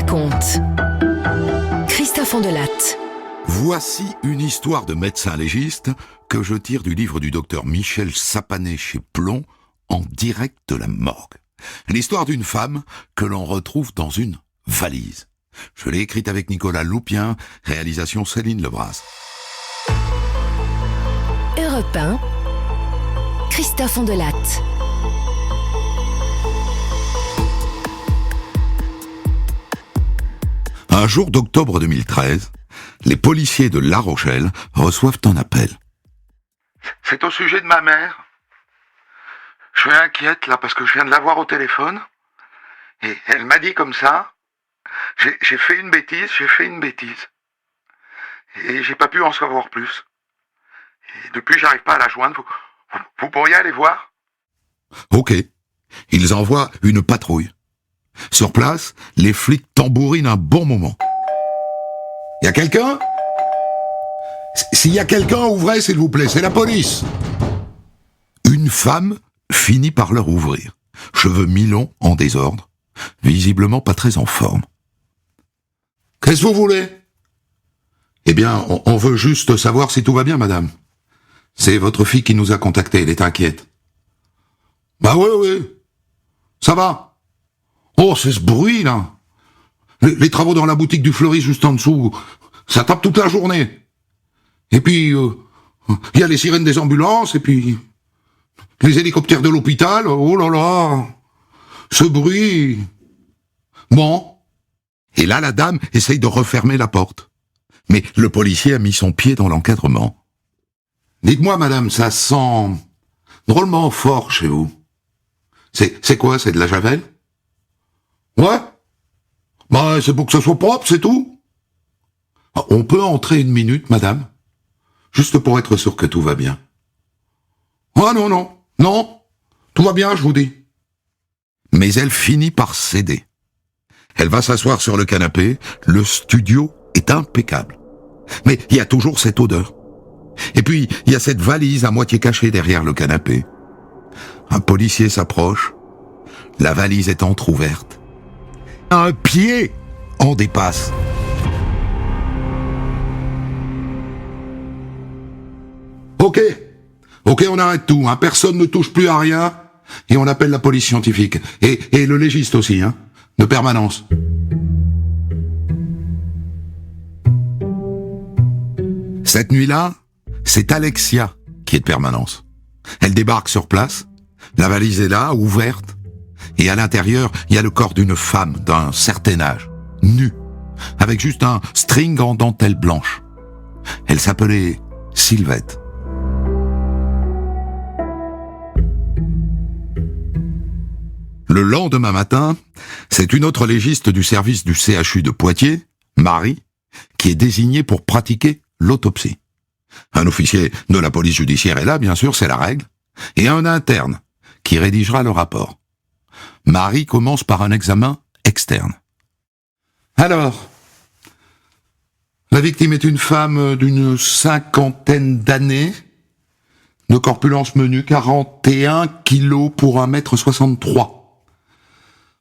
raconte. Christophe Andelatte. Voici une histoire de médecin légiste que je tire du livre du docteur Michel Sapanet chez Plon, En direct de la morgue. L'histoire d'une femme que l'on retrouve dans une valise. Je l'ai écrite avec Nicolas Loupien, réalisation Céline Lebras. Europe 1, Christophe Andelatte. Un jour d'octobre 2013, les policiers de La Rochelle reçoivent un appel. C'est au sujet de ma mère. Je suis inquiète là parce que je viens de la voir au téléphone. Et elle m'a dit comme ça, j'ai fait une bêtise. Et j'ai pas pu en savoir plus. Et depuis, j'arrive pas à la joindre. Vous pourriez aller voir? Ok. Ils envoient une patrouille. Sur place, les flics tambourinent un bon moment. Y a quelqu'un? S'il y a quelqu'un, ouvrez s'il vous plaît, c'est la police. Une femme finit par leur ouvrir. Cheveux mi-longs, en désordre, visiblement pas très en forme. Qu'est-ce que vous voulez? Eh bien, on veut juste savoir si tout va bien, madame. C'est votre fille qui nous a contactés, elle est inquiète. Bah oui. Ça va. Oh, c'est ce bruit, là. Les travaux dans la boutique du fleuriste juste en dessous, ça tape toute la journée. Et puis, y a les sirènes des ambulances, et puis les hélicoptères de l'hôpital. Oh là là, ce bruit. Bon. Et là, la dame essaye de refermer la porte. Mais le policier a mis son pied dans l'encadrement. Dites-moi, madame, ça sent drôlement fort chez vous. C'est quoi, c'est de la javel? Ouais. Bah, c'est pour que ce soit propre, c'est tout. On peut entrer une minute, madame? Juste pour être sûr que tout va bien. Ah non. Tout va bien, je vous dis. Mais elle finit par céder. Elle va s'asseoir sur le canapé, le studio est impeccable. Mais il y a toujours cette odeur. Et puis, il y a cette valise à moitié cachée derrière le canapé. Un policier s'approche. La valise est entrouverte. Un pied en dépasse. Ok, on arrête tout, hein. Personne ne touche plus à rien, et on appelle la police scientifique. Et le légiste aussi, hein, de permanence. Cette nuit-là, c'est Alexia qui est de permanence. Elle débarque sur place, la valise est là, ouverte, et à l'intérieur, il y a le corps d'une femme d'un certain âge, nue, avec juste un string en dentelle blanche. Elle s'appelait Sylvette. Le lendemain matin, c'est une autre légiste du service du CHU de Poitiers, Marie, qui est désignée pour pratiquer l'autopsie. Un officier de la police judiciaire est là, bien sûr, c'est la règle, et un interne qui rédigera le rapport. Marie commence par un examen externe. Alors, la victime est une femme d'une 50aine d'années, de corpulence menue, 41 kilos pour 1m63.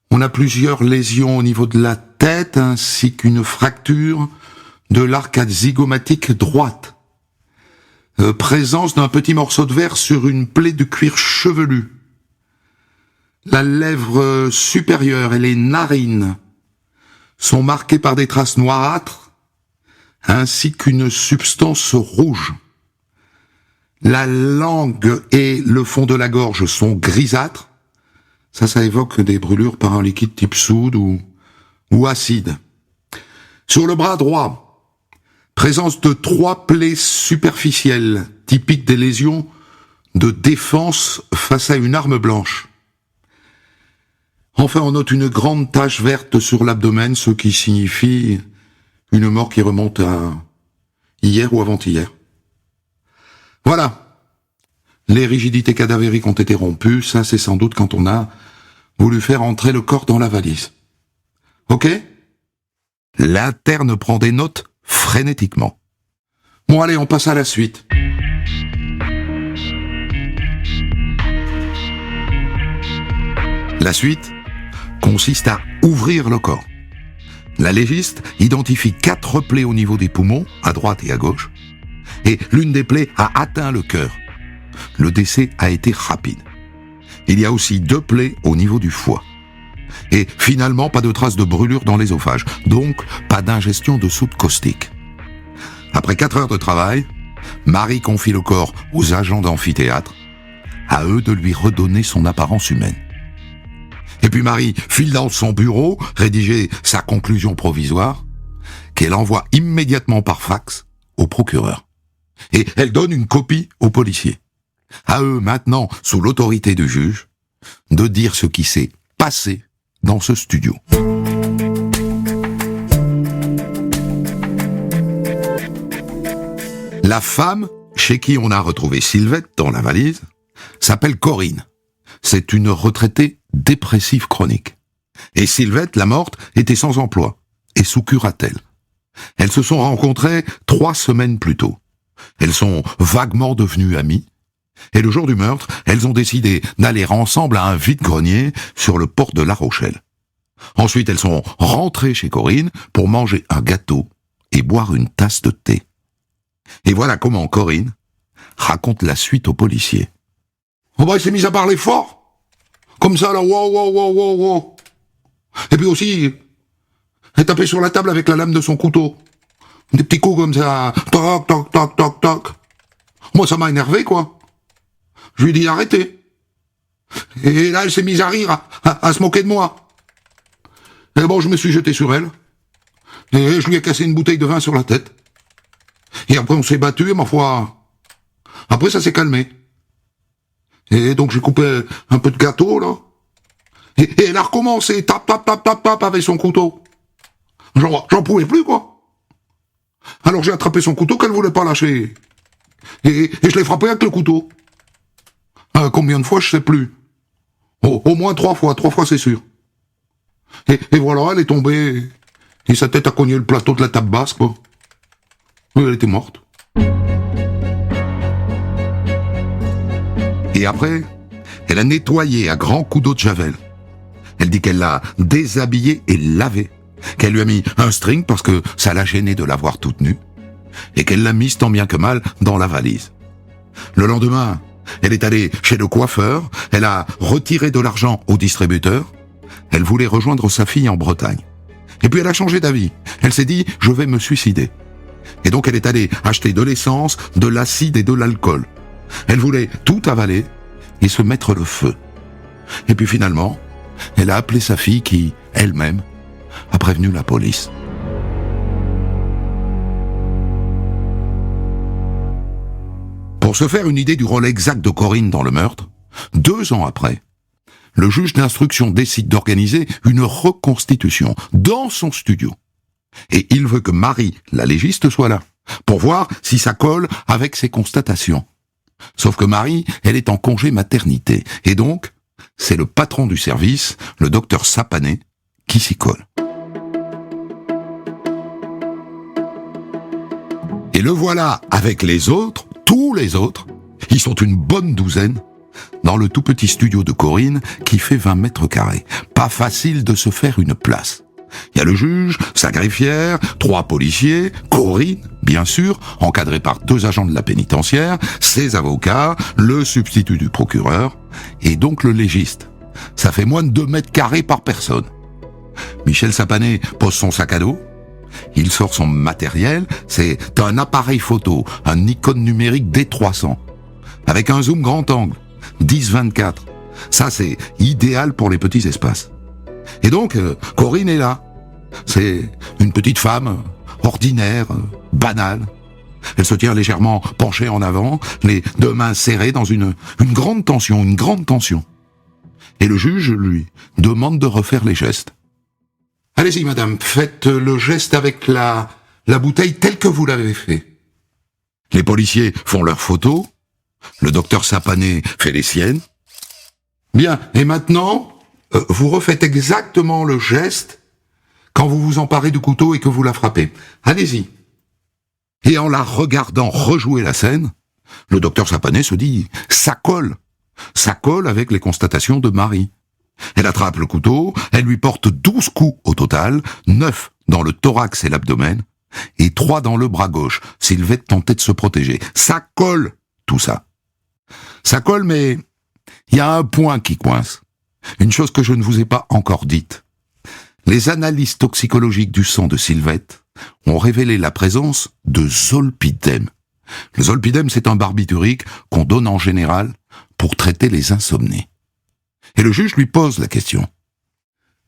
On a plusieurs lésions au niveau de la tête, ainsi qu'une fracture de l'arcade zygomatique droite. Présence d'un petit morceau de verre sur une plaie de cuir chevelu. La lèvre supérieure et les narines sont marquées par des traces noirâtres, ainsi qu'une substance rouge. La langue et le fond de la gorge sont grisâtres. Ça évoque des brûlures par un liquide type soude ou acide. Sur le bras droit, présence de 3 plaies superficielles, typiques des lésions de défense face à une arme blanche. Enfin, on note une grande tache verte sur l'abdomen, ce qui signifie une mort qui remonte à hier ou avant-hier. Voilà. Les rigidités cadavériques ont été rompues, ça c'est sans doute quand on a voulu faire entrer le corps dans la valise. Ok? L'interne prend des notes frénétiquement. Bon allez, on passe à la suite. La suite consiste à ouvrir le corps. La légiste identifie 4 plaies au niveau des poumons, à droite et à gauche, et l'une des plaies a atteint le cœur. Le décès a été rapide. Il y a aussi 2 plaies au niveau du foie. Et finalement, pas de traces de brûlure dans l'ésophage, donc pas d'ingestion de soude caustique. Après 4 heures de travail, Marie confie le corps aux agents d'amphithéâtre, à eux de lui redonner son apparence humaine. Et puis Marie file dans son bureau, rédiger sa conclusion provisoire, qu'elle envoie immédiatement par fax au procureur. Et elle donne une copie aux policiers. À eux maintenant, sous l'autorité du juge, de dire ce qui s'est passé dans ce studio. La femme, chez qui on a retrouvé Sylvette dans la valise, s'appelle Corinne. C'est une retraitée dépressive chronique. Et Sylvette, la morte, était sans emploi et sous curatelle. Elles se sont rencontrées 3 semaines plus tôt. Elles sont vaguement devenues amies. Et le jour du meurtre, elles ont décidé d'aller ensemble à un vide-grenier sur le port de La Rochelle. Ensuite, elles sont rentrées chez Corinne pour manger un gâteau et boire une tasse de thé. Et voilà comment Corinne raconte la suite aux policiers. Oh bah, il s'est mis à parler fort. Comme ça, là, wow. Et puis aussi, elle tapait sur la table avec la lame de son couteau. Des petits coups comme ça, toc, toc, toc, toc, toc. Moi, ça m'a énervé, quoi. Je lui ai dit arrêtez. Et là, elle s'est mise à rire, à se moquer de moi. Et bon, je me suis jeté sur elle. Et je lui ai cassé une bouteille de vin sur la tête. Et après, on s'est battu, et ma foi, après, ça s'est calmé. Et donc, j'ai coupé un peu de gâteau, là. Et elle a recommencé, tap, avec son couteau. J'en pouvais plus, quoi. Alors, j'ai attrapé son couteau qu'elle voulait pas lâcher. Et je l'ai frappé avec le couteau. Combien de fois, je sais plus. Au moins 3 fois, 3 fois, c'est sûr. Et voilà, elle est tombée, et sa tête a cogné le plateau de la table basse, quoi. Et elle était morte. Et après, elle a nettoyé à grands coups d'eau de javel. Elle dit qu'elle l'a déshabillée et lavée, qu'elle lui a mis un string parce que ça l'a gênée de la voir toute nue, et qu'elle l'a mise tant bien que mal dans la valise. Le lendemain, elle est allée chez le coiffeur, elle a retiré de l'argent au distributeur, elle voulait rejoindre sa fille en Bretagne. Et puis elle a changé d'avis. Elle s'est dit, je vais me suicider. Et donc elle est allée acheter de l'essence, de l'acide et de l'alcool. Elle voulait tout avaler et se mettre le feu. Et puis finalement, elle a appelé sa fille qui, elle-même, a prévenu la police. Pour se faire une idée du rôle exact de Corinne dans le meurtre, 2 ans après, le juge d'instruction décide d'organiser une reconstitution dans son studio. Et il veut que Marie, la légiste, soit là, pour voir si ça colle avec ses constatations. Sauf que Marie, elle est en congé maternité, et donc, c'est le patron du service, le docteur Sapané, qui s'y colle. Et le voilà avec les autres, tous les autres, ils sont une bonne douzaine, dans le tout petit studio de Corinne qui fait 20 mètres carrés. Pas facile de se faire une place. Il y a le juge, sa greffière, 3 policiers, Corinne, bien sûr, encadrée par 2 agents de la pénitentiaire, ses avocats, le substitut du procureur, et donc le légiste. Ça fait moins de 2 mètres carrés par personne. Michel Sapané pose son sac à dos, il sort son matériel, c'est un appareil photo, un Nikon numérique D300, avec un zoom grand angle, 10-24. Ça, c'est idéal pour les petits espaces. Et donc, Corinne est là. C'est une petite femme ordinaire, banale. Elle se tient légèrement penchée en avant, les 2 mains serrées dans une grande tension, Et le juge, lui, demande de refaire les gestes. Allez-y, madame, faites le geste avec la bouteille telle que vous l'avez fait. Les policiers font leurs photos, le docteur Sapané fait les siennes. Bien, et maintenant, vous refaites exactement le geste quand vous vous emparez du couteau et que vous la frappez. Allez-y. Et en la regardant rejouer la scène, le docteur Sapané se dit « ça colle ». Ça colle avec les constatations de Marie. Elle attrape le couteau, elle lui porte 12 coups au total, 9 dans le thorax et l'abdomen, et 3 dans le bras gauche. Sylvette tentait de se protéger. Ça colle, tout ça. Ça colle, mais il y a un point qui coince. Une chose que je ne vous ai pas encore dite. Les analyses toxicologiques du sang de Sylvette ont révélé la présence de zolpidem. Le zolpidem, c'est un barbiturique qu'on donne en général pour traiter les insomnies. Et le juge lui pose la question.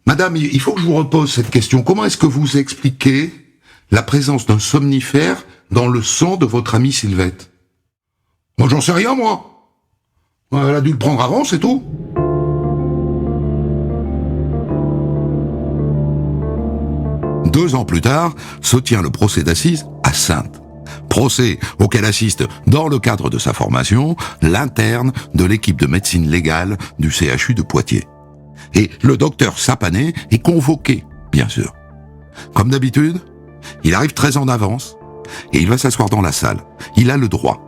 Madame, il faut que je vous repose cette question. Comment est-ce que vous expliquez la présence d'un somnifère dans le sang de votre amie Sylvette? Moi, j'en sais rien, moi. Elle a dû le prendre avant, c'est tout. Deux ans plus tard, se tient le procès d'assises à Saintes. Procès auquel assiste, dans le cadre de sa formation, l'interne de l'équipe de médecine légale du CHU de Poitiers. Et le docteur Sapané est convoqué, bien sûr. Comme d'habitude, il arrive très en avance et il va s'asseoir dans la salle. Il a le droit.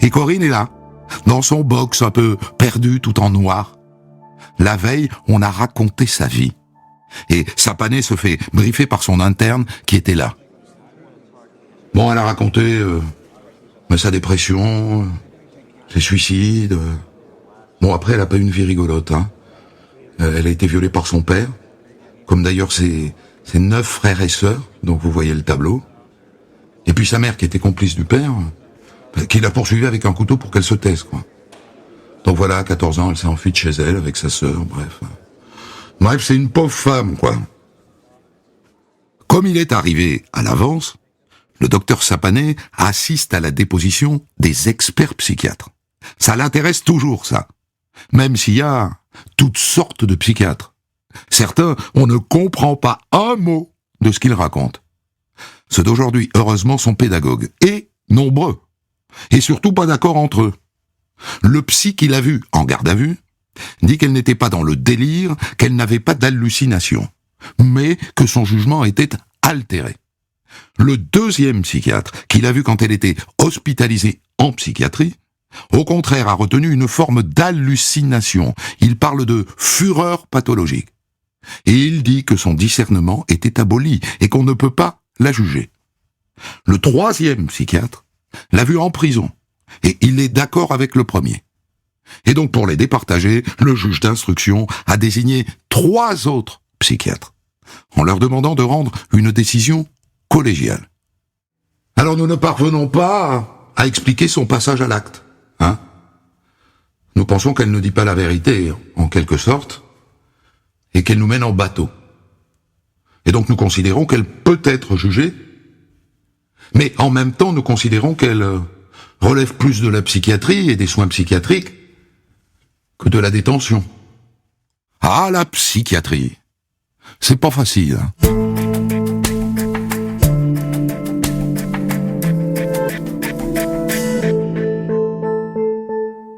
Et Corinne est là, dans son box un peu perdu tout en noir. La veille, on a raconté sa vie. Et Sapané se fait briefer par son interne qui était là. Bon, elle a raconté sa dépression, ses suicides. Bon, après, elle a pas eu une vie rigolote, hein. Elle a été violée par son père, comme d'ailleurs ses 9 frères et sœurs, donc vous voyez le tableau. Et puis sa mère, qui était complice du père, qui l'a poursuivie avec un couteau pour qu'elle se taise, quoi. Donc voilà, à 14 ans, elle s'est enfuie de chez elle avec sa sœur, bref. Bref, c'est une pauvre femme, quoi. Comme il est arrivé à l'avance, le docteur Sapané assiste à la déposition des experts psychiatres. Ça l'intéresse toujours, ça. Même s'il y a toutes sortes de psychiatres. Certains, on ne comprend pas un mot de ce qu'ils racontent. Ceux d'aujourd'hui, heureusement, sont pédagogues. Et nombreux. Et surtout pas d'accord entre eux. Le psy qu'il a vu en garde à vue dit qu'elle n'était pas dans le délire, qu'elle n'avait pas d'hallucination, mais que son jugement était altéré. Le deuxième psychiatre, qu'il a vu quand elle était hospitalisée en psychiatrie, au contraire a retenu une forme d'hallucination. Il parle de fureur pathologique. Et il dit que son discernement était aboli et qu'on ne peut pas la juger. Le troisième psychiatre l'a vue en prison et il est d'accord avec le premier. Et donc pour les départager, le juge d'instruction a désigné 3 autres psychiatres, en leur demandant de rendre une décision collégiale. Alors nous ne parvenons pas à expliquer son passage à l'acte, hein? Nous pensons qu'elle ne dit pas la vérité, en quelque sorte, et qu'elle nous mène en bateau. Et donc nous considérons qu'elle peut être jugée, mais en même temps nous considérons qu'elle relève plus de la psychiatrie et des soins psychiatriques que de la détention. Ah, la psychiatrie, c'est pas facile, hein.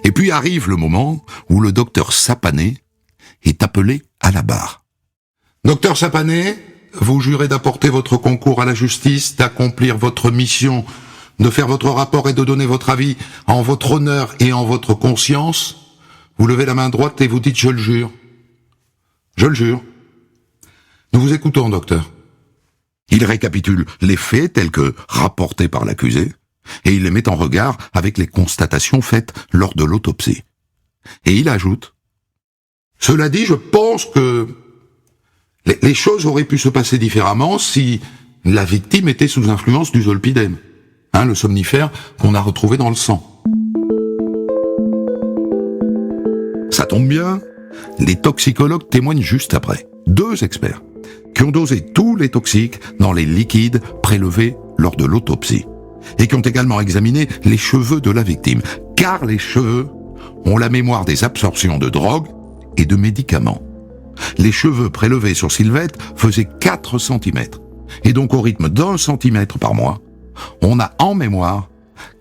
Et puis arrive le moment où le docteur Sapané est appelé à la barre. Docteur Sapané, vous jurez d'apporter votre concours à la justice, d'accomplir votre mission, de faire votre rapport et de donner votre avis en votre honneur et en votre conscience. Vous levez la main droite et vous dites « je le jure ». Je le jure. Nous vous écoutons, docteur. Il récapitule les faits tels que rapportés par l'accusé, et il les met en regard avec les constatations faites lors de l'autopsie. Et il ajoute « Cela dit, je pense que les choses auraient pu se passer différemment si la victime était sous influence du zolpidem, hein, le somnifère qu'on a retrouvé dans le sang. » Ça tombe bien, les toxicologues témoignent juste après. 2 experts qui ont dosé tous les toxiques dans les liquides prélevés lors de l'autopsie et qui ont également examiné les cheveux de la victime, car les cheveux ont la mémoire des absorptions de drogue et de médicaments. Les cheveux prélevés sur Sylvette faisaient 4 cm, et donc au rythme d'1 cm par mois, on a en mémoire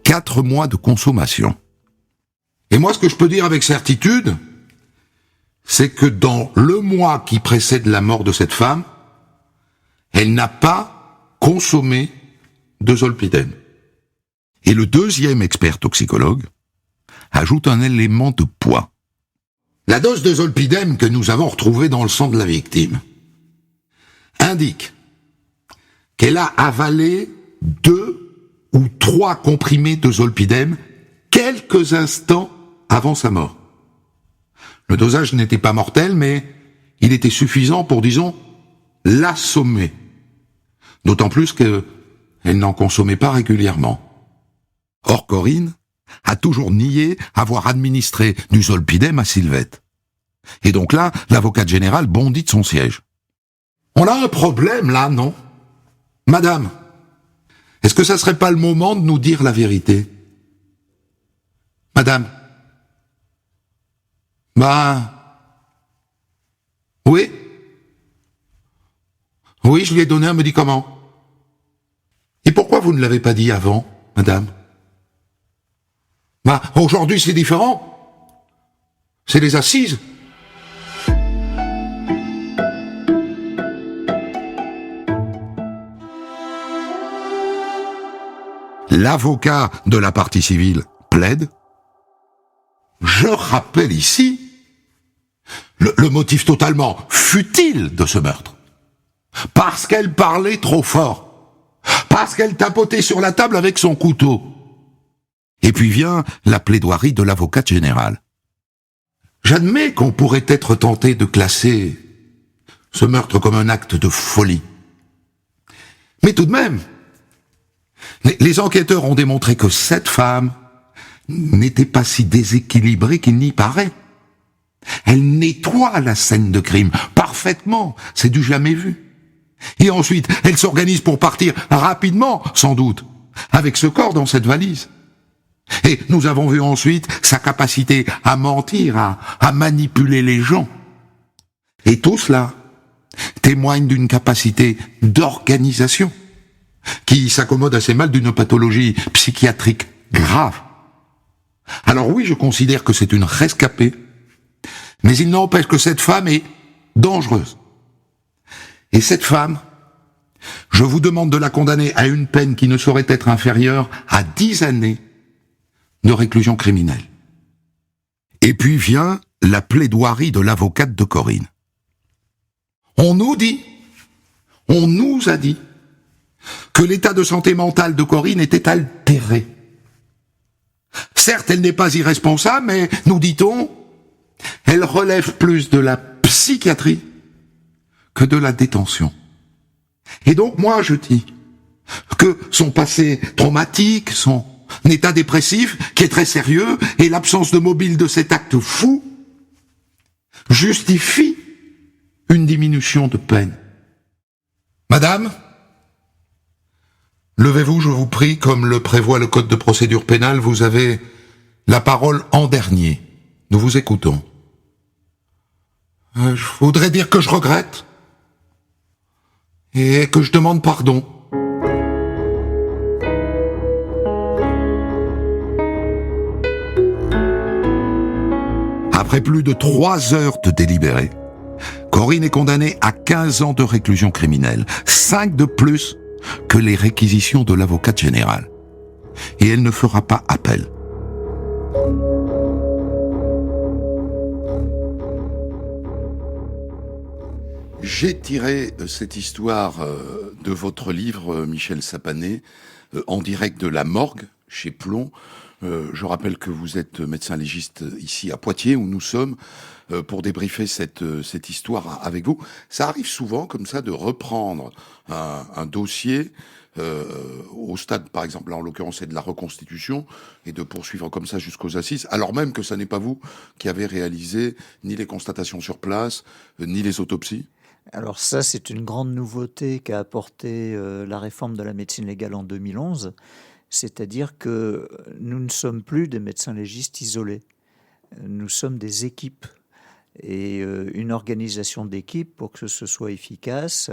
4 mois de consommation. Et moi, ce que je peux dire avec certitude, c'est que dans le mois qui précède la mort de cette femme, elle n'a pas consommé de zolpidem. Et le deuxième expert toxicologue ajoute un élément de poids. La dose de zolpidem que nous avons retrouvée dans le sang de la victime indique qu'elle a avalé 2 ou 3 comprimés de zolpidem quelques instants avant sa mort. Le dosage n'était pas mortel, mais il était suffisant pour, disons, l'assommer. D'autant plus qu'elle n'en consommait pas régulièrement. Or, Corinne a toujours nié avoir administré du zolpidem à Sylvette. Et donc là, l'avocate générale bondit de son siège. On a un problème là, non ? Madame, est-ce que ça serait pas le moment de nous dire la vérité ? Madame ? Oui ? Oui, je lui ai donné un médicament. Et pourquoi vous ne l'avez pas dit avant, madame ? Aujourd'hui c'est différent. C'est les assises. L'avocat de la partie civile plaide. Je rappelle ici le motif totalement futile de ce meurtre. Parce qu'elle parlait trop fort. Parce qu'elle tapotait sur la table avec son couteau. Et puis vient la plaidoirie de l'avocate générale. J'admets qu'on pourrait être tenté de classer ce meurtre comme un acte de folie. Mais tout de même, les enquêteurs ont démontré que cette femme n'était pas si déséquilibrée qu'il n'y paraît. Elle nettoie la scène de crime parfaitement, c'est du jamais vu. Et ensuite, elle s'organise pour partir rapidement, sans doute, avec ce corps dans cette valise. Et nous avons vu ensuite sa capacité à mentir, à manipuler les gens. Et tout cela témoigne d'une capacité d'organisation qui s'accommode assez mal d'une pathologie psychiatrique grave. Alors oui, je considère que c'est une rescapée, mais il n'empêche que cette femme est dangereuse. Et cette femme, je vous demande de la condamner à une peine qui ne saurait être inférieure à 10 années de réclusion criminelle. Et puis vient la plaidoirie de l'avocate de Corinne. On nous a dit que l'état de santé mentale de Corinne était altéré. Certes, elle n'est pas irresponsable, mais, nous dit-on, elle relève plus de la psychiatrie que de la détention. Et donc, moi, je dis que son passé traumatique, son état dépressif, qui est très sérieux, et l'absence de mobile de cet acte fou, justifie une diminution de peine. Madame, levez-vous, je vous prie, comme le prévoit le Code de procédure pénale, vous avez la parole en dernier. Nous vous écoutons. Je voudrais dire que je regrette et que je demande pardon. Après plus de 3 heures de délibéré, Corinne est condamnée à 15 ans de réclusion criminelle, 5 de plus que les réquisitions de l'avocate générale. Et elle ne fera pas appel. J'ai tiré cette histoire de votre livre, Michel Sapanet, en direct de la morgue, chez Plon. Je rappelle que vous êtes médecin légiste ici à Poitiers, où nous sommes, pour débriefer cette histoire avec vous. Ça arrive souvent, comme ça, de reprendre un dossier au stade, par exemple, là, en l'occurrence, c'est de la reconstitution, et de poursuivre comme ça jusqu'aux assises, alors même que ce n'est pas vous qui avez réalisé ni les constatations sur place, ni les autopsies. Alors ça, c'est une grande nouveauté qu'a apporté la réforme de la médecine légale en 2011, c'est-à-dire que nous ne sommes plus des médecins légistes isolés, nous sommes des équipes. Et une organisation d'équipe, pour que ce soit efficace,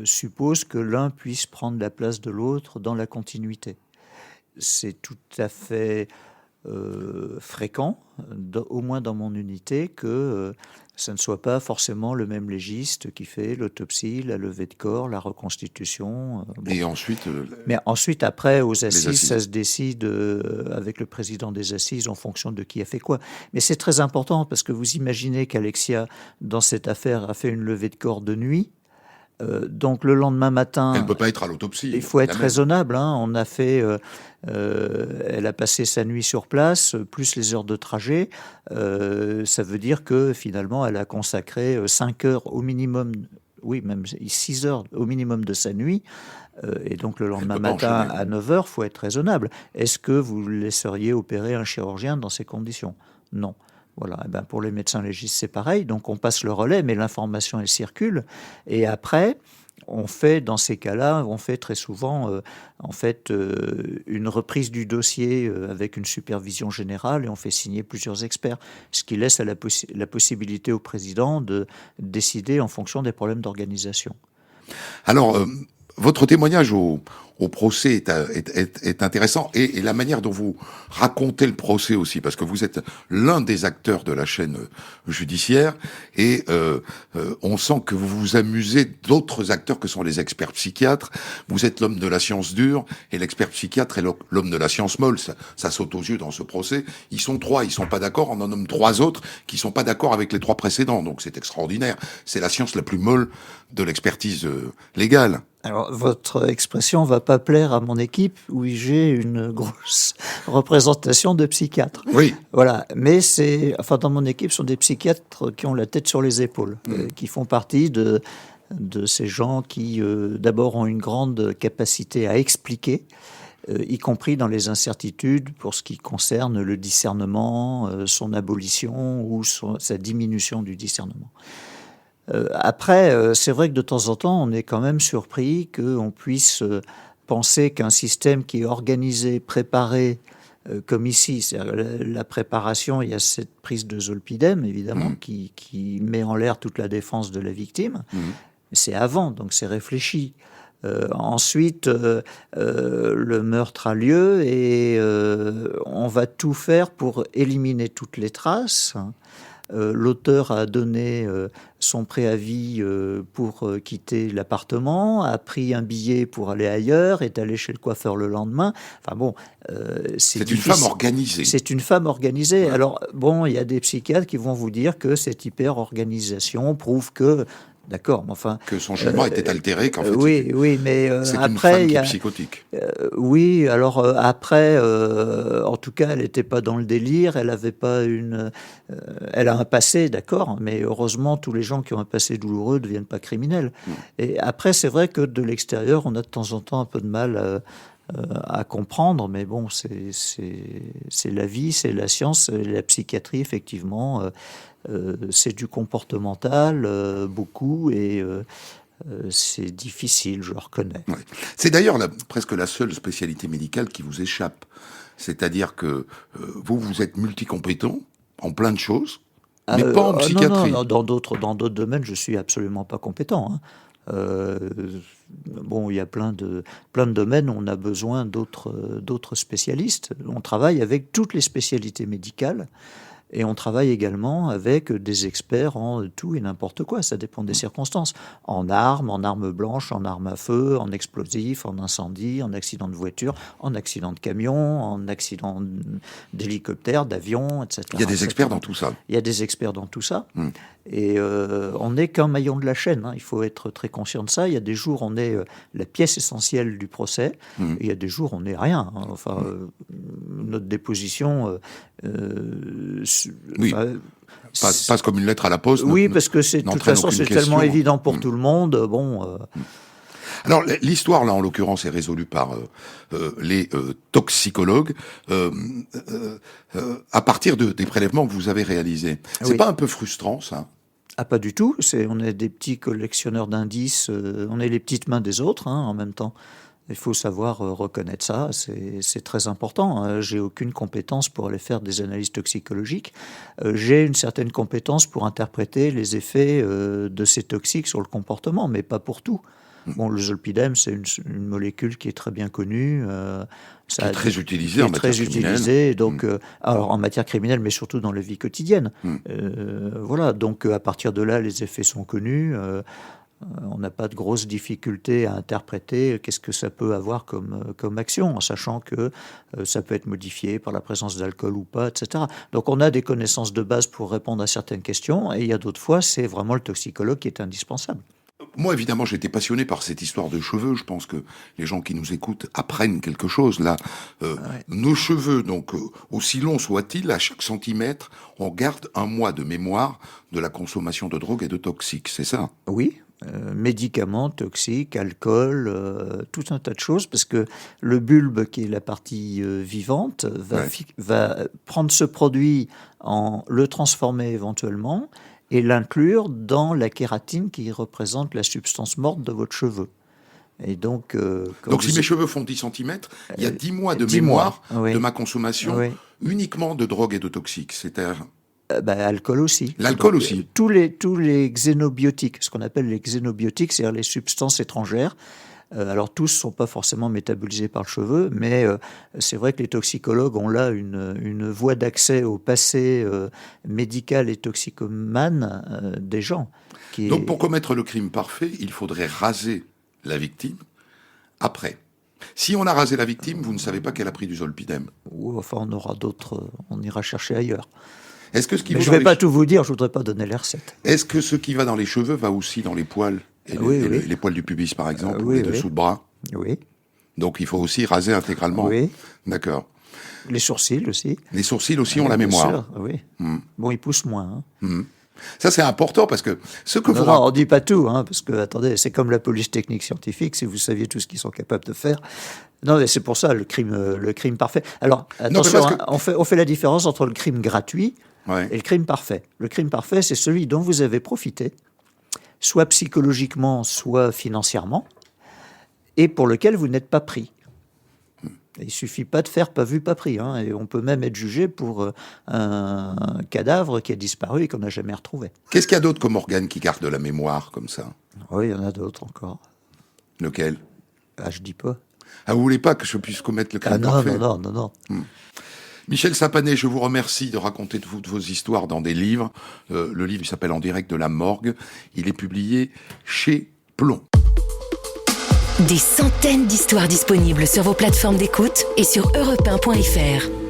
suppose que l'un puisse prendre la place de l'autre dans la continuité. C'est tout à fait fréquent, au moins dans mon unité, que ça ne soit pas forcément le même légiste qui fait l'autopsie, la levée de corps, la reconstitution. Bon. Et ensuite... Mais ensuite, après, aux assises, ça se décide avec le président des assises en fonction de qui a fait quoi. Mais c'est très important parce que vous imaginez qu'Alexia, dans cette affaire, a fait une levée de corps de nuit. Donc le lendemain matin, Elle ne peut pas être à l'autopsie. il faut être la même. raisonnable. On a fait, elle a passé sa nuit sur place, plus les heures de trajet. Ça veut dire que finalement, elle a consacré 5 heures au minimum, oui, même 6 heures au minimum de sa nuit. Et donc le lendemain peut pas matin enchaîner. à 9 heures, il faut être raisonnable. Est-ce que vous laisseriez opérer un chirurgien dans ces conditions? Non. Voilà. Eh ben, pour les médecins légistes, c'est pareil. Donc on passe le relais, mais l'information, elle circule. Et après, on fait, dans ces cas-là, on fait très souvent une reprise du dossier avec une supervision générale et on fait signer plusieurs experts, ce qui laisse la possibilité au président de décider en fonction des problèmes d'organisation. Alors, votre témoignage au procès est intéressant et la manière dont vous racontez le procès aussi, parce que vous êtes l'un des acteurs de la chaîne judiciaire et on sent que vous vous amusez d'autres acteurs que sont les experts psychiatres. Vous êtes l'homme de la science dure et l'expert psychiatre est l'homme de la science molle. Ça saute aux yeux dans ce procès. Ils sont 3, ils sont pas d'accord. On en nomme 3 autres qui sont pas d'accord avec les 3 précédents. Donc c'est extraordinaire. C'est la science la plus molle de l'expertise légale. Alors, votre expression va pas plaire à mon équipe où j'ai une grosse représentation de psychiatres. Oui. Voilà. Mais dans mon équipe, ce sont des psychiatres qui ont la tête sur les épaules, qui font partie de ces gens qui, d'abord, ont une grande capacité à expliquer, y compris dans les incertitudes pour ce qui concerne le discernement, son abolition ou sa diminution du discernement. Après, c'est vrai que de temps en temps, on est quand même surpris qu'on puisse penser qu'un système qui est organisé, préparé, comme ici, c'est-à-dire la préparation, il y a cette prise de zolpidem, évidemment, qui met en l'air toute la défense de la victime. C'est avant, donc c'est réfléchi. Ensuite, le meurtre a lieu et on va tout faire pour éliminer toutes les traces. L'auteur a donné son préavis pour quitter l'appartement, a pris un billet pour aller ailleurs, est allé chez le coiffeur le lendemain. Enfin bon, c'est une femme organisée. C'est une femme organisée. Ouais. Alors bon, il y a des psychiatres qui vont vous dire que cette hyper-organisation prouve que... D'accord, mais enfin... Que son jugement était altéré, qu'en fait... Oui, mais c'est après... une femme qui est psychotique. Oui, alors après, en tout cas, elle n'était pas dans le délire, elle avait pas elle a un passé, d'accord, mais heureusement, tous les gens qui ont un passé douloureux ne deviennent pas criminels. Et après, c'est vrai que de l'extérieur, on a de temps en temps un peu de mal à comprendre, mais bon, c'est la vie, c'est la science, la psychiatrie, effectivement... c'est du comportemental, beaucoup, et c'est difficile, je le reconnais. Ouais. C'est d'ailleurs presque la seule spécialité médicale qui vous échappe. C'est-à-dire que vous êtes multicompétent en plein de choses, mais pas en psychiatrie. Non, dans d'autres domaines, je suis absolument pas compétent. Bon, il y a plein de domaines où on a besoin d'autres spécialistes. On travaille avec toutes les spécialités médicales. Et on travaille également avec des experts en tout et n'importe quoi, ça dépend des circonstances. En armes blanches, en armes à feu, en explosifs, en incendie, en accident de voiture, en accident de camion, en accident d'hélicoptère, d'avion, etc. Il y a des experts dans tout ça. Il y a des experts dans tout ça. Et on n'est qu'un maillon de la chaîne, il faut être très conscient de ça. Il y a des jours, on est la pièce essentielle du procès, et il y a des jours, on n'est rien. Notre déposition... oui. Passe comme une lettre à la poste. Oui, parce que de toute façon, c'est tellement évident pour tout le monde. Bon. Alors, l'histoire, là, en l'occurrence, est résolue par les toxicologues à partir des prélèvements que vous avez réalisés. C'est pas un peu frustrant, ça ? Ah, pas du tout. On est des petits collectionneurs d'indices. On est les petites mains des autres, en même temps. Il faut savoir reconnaître ça, c'est très important. J'ai aucune compétence pour aller faire des analyses toxicologiques. J'ai une certaine compétence pour interpréter les effets de ces toxiques sur le comportement, mais pas pour tout. Bon, le zolpidem, c'est une molécule qui est très bien connue. Qui est très utilisée en matière criminelle. Donc, alors en matière criminelle, mais surtout dans la vie quotidienne. Voilà, donc à partir de là, les effets sont connus. On n'a pas de grosses difficultés à interpréter qu'est-ce que ça peut avoir comme action, en sachant que ça peut être modifié par la présence d'alcool ou pas, etc. Donc on a des connaissances de base pour répondre à certaines questions, et il y a d'autres fois, c'est vraiment le toxicologue qui est indispensable. moi, évidemment, j'ai été passionné par cette histoire de cheveux. Je pense que les gens qui nous écoutent apprennent quelque chose. Là, nos cheveux, donc, aussi longs soient-ils, à chaque centimètre, on garde 1 mois de mémoire de la consommation de drogue et de toxiques. C'est ça? Oui, médicaments, toxiques, alcool, tout un tas de choses, parce que le bulbe, qui est la partie vivante, va prendre ce produit, le transformer éventuellement, et l'inclure dans la kératine qui représente la substance morte de votre cheveu. Et donc, si mes cheveux font 10 cm, il y a 10 mois de 10 mémoire mois, de ma consommation uniquement de drogue et de toxiques. C'est-à-dire... alcool aussi. L'alcool Donc, aussi. Tous les xénobiotiques, ce qu'on appelle les xénobiotiques, c'est-à-dire les substances étrangères. Alors tous ne sont pas forcément métabolisés par le cheveu, mais c'est vrai que les toxicologues ont là une voie d'accès au passé médical et toxicomane des gens. Donc pour commettre le crime parfait, il faudrait raser la victime après. Si on a rasé la victime, vous ne savez pas qu'elle a pris du zolpidem. Ou enfin on aura on ira chercher ailleurs. Est-ce que ce qui Mais je ne vais pas tout vous dire, je ne voudrais pas donner les recettes. Est-ce que ce qui va dans les cheveux va aussi dans les poils les poils du pubis, par exemple, ou les dessous de bras? Oui. Donc il faut aussi raser intégralement. Oui. D'accord. Les sourcils aussi. Les sourcils aussi ont la mémoire. Sûr, oui. Bon, ils poussent moins. Ça, c'est important parce que ce que vous... on ne dit pas tout, parce que, attendez, c'est comme la police technique scientifique, si vous saviez tout ce qu'ils sont capables de faire. Non, mais c'est pour ça, le crime parfait. Alors, attention, on fait la différence entre le crime gratuit et le crime parfait. Le crime parfait, c'est celui dont vous avez profité, soit psychologiquement, soit financièrement, et pour lequel vous n'êtes pas pris. Il ne suffit pas de faire pas vu, pas pris. Et on peut même être jugé pour un cadavre qui a disparu et qu'on n'a jamais retrouvé. Qu'est-ce qu'il y a d'autre comme organe qui garde de la mémoire, comme ça? Oui, il y en a d'autres encore. Lequel? Je dis pas. Ah, vous voulez pas que je puisse commettre le crime parfait? Non. Michel Sapanet, je vous remercie de raconter toutes vos histoires dans des livres. Le livre s'appelle En direct de la morgue. Il est publié chez Plomb. Des centaines d'histoires disponibles sur vos plateformes d'écoute et sur europe1.fr.